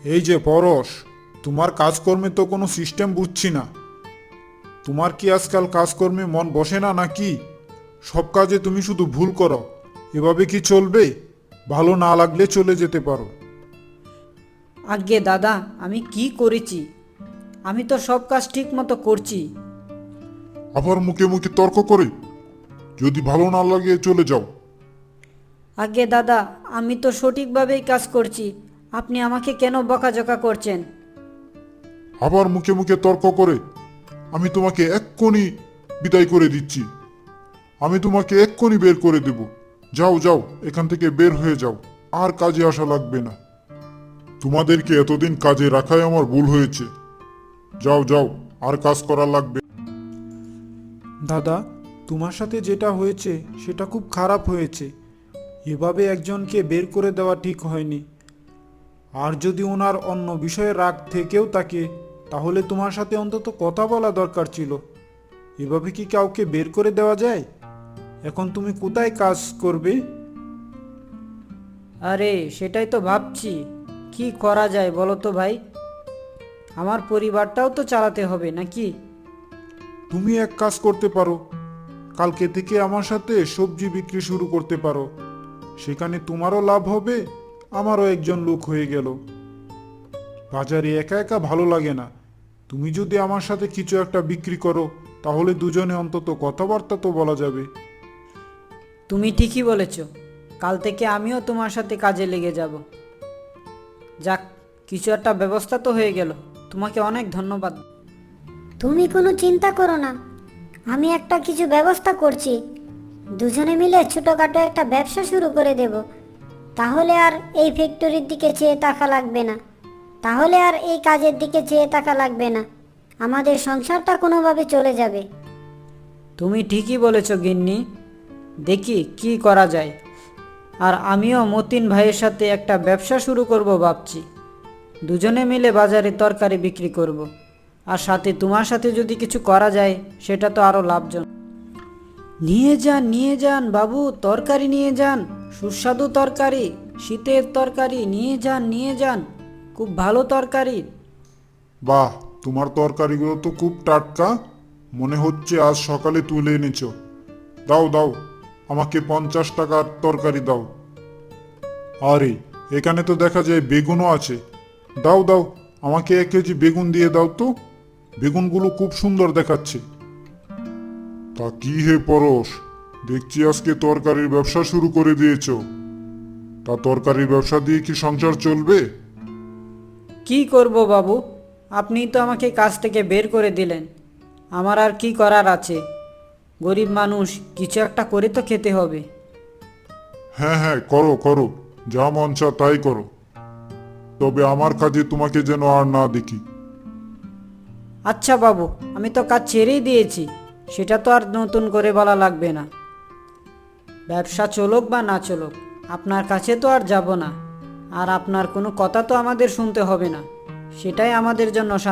এই যে পরশ, তোমার কাজকর্মে তো কোনো সিস্টেম বুঝছি না। তোমার কি আজকাল কাজকর্মে মন বসে না নাকি? সব কাজে তুমি শুধু ভুল করো। এভাবে কি চলবে? ভালো না লাগলে চলে যেতে পারো। আজ্ঞে দাদা, আমি কি করেছি? আমি তো সব কাজ ঠিক মতো করছি। আবার মুখে মুখে তর্ক করে, যদি ভালো না লাগে চলে যাও। আজ্ঞে দাদা, আমি তো সঠিকভাবেই কাজ করছি। আপনি আমাকে কেন বকাঝকা করছেন? আবার মুখে মুখে তর্ক করে, আমি তোমাকে এক্ষুনি বিদায় করে দিচ্ছি। আমি তোমাকে এক্ষুনি বের করে দেব। যাও যাও, এখান থেকে বের হয়ে যাও। আর কাজে আসা লাগবে না। তোমাদেরকে এতদিন কাজে রাখাই আমার ভুল হয়েছে। যাও যাও, আর কাজ করা লাগবে। দাদা, তোমার সাথে যেটা হয়েছে সেটা খুব খারাপ হয়েছে। এভাবে একজনকে বের করে দেওয়া ঠিক হয়নি। আর যদি ওনার অন্য বিষয়ে রাগ থেকেও থাকে, তাহলে তোমার সাথে অন্তত কথা বলা দরকার ছিল। এভাবে কি কাউকে বের করে দেওয়া যায়? এখন তুমি কোথায় কাজ করবে? আরে সেটাই তো ভাবছি, কি করা যায় বলো তো ভাই? আমার পরিবারটাও তো চালাতে হবে নাকি? তুমি এক কাজ করতে পারো, কালকে থেকে আমার সাথে সবজি বিক্রি শুরু করতে পারো। সেখানে তোমারও লাভ হবে, আমারও একজন লোক হয়ে গেল। বাজারে একা একা ভালো লাগে না। তুমি যদি আমার সাথে কিছু একটা বিক্রি করো, তাহলে দুজনে অন্তত কথাবার্তা তো বলা যাবে। তুমি ঠিকই বলেছ, কাল থেকে আমিও তোমার সাথে কাজে লেগে যাব। যাক, কিছু একটা ব্যবস্থা তো হয়ে গেল। তোমাকে অনেক ধন্যবাদ। তুমি কোনো চিন্তা করো না, আমি একটা কিছু ব্যবস্থা করছি। দুজনে মিলে ছোটখাটো একটা ব্যবসা শুরু করে দেব। তাহলে আর এই ফ্যাক্টরির দিকে চেয়ে তাকা লাগবে না। তাহলে আর এই কাজের দিকে চেয়ে তাকা লাগবে না। আমাদের সংসারটা কোনোভাবে চলে যাবে। তুমি ঠিকই বলেছ গিন্নি, দেখি কি করা যায়। আর আমিও মতিন ভাইয়ের সাথে একটা ব্যবসা শুরু করব ভাবছি। দুজনে মিলে বাজারে তরকারি বিক্রি করব। আর সাথে তোমার সাথে যদি কিছু করা যায়, সেটা তো আরও লাভজনক। নিয়ে যান বাবু, তরকারি নিয়ে যান। সুস্বাদু তরকারি, শীতের তরকারি নিয়ে যান। খুব ভালো তরকারি। বাহ, তোমার তরকারিগুলো তো খুব টাটকা। মনে হচ্ছে আজ সকালে তুলে এনেছো। দাও দাও, আমাকে 50 টাকার তরকারি দাও। আরে, এখানে তো দেখা যায় বেগুনও আছে। দাও দাও, আমাকে 1 কেজি বেগুন দিয়ে দাও তো। বেগুনগুলো খুব সুন্দর দেখাচ্ছে। তা কি হে পরশ, দেখছি আজকে তরকারির ব্যবসা শুরু করে দিয়েছো। তা তরকারির ব্যবসা দিয়ে কি সংসার চলবে? কি করব বাবু, আপনিই তো আমাকে কাজ থেকে বের করে দিলেন। আমার আর কি করার আছে? গরিব মানুষ, কিছু একটা করে তো খেতে হবে। হ্যাঁ হ্যাঁ, করো করো, যা মন চা তাই করো। তবে আমার কাজে তোমাকে যেন আর না দেখি। আচ্ছা বাবু, আমি তো কাজ ছেড়েই দিয়েছি। সেটা তো আর নতুন করে বলা লাগবে না। ব্যবসা চলুক বা না চলুক, আপনার কাছে তো আর যাব না। আর আপনার কোনো কথা তো আমাদের শুনতে হবে না। সেটাই আমাদের জন্য শান্তি।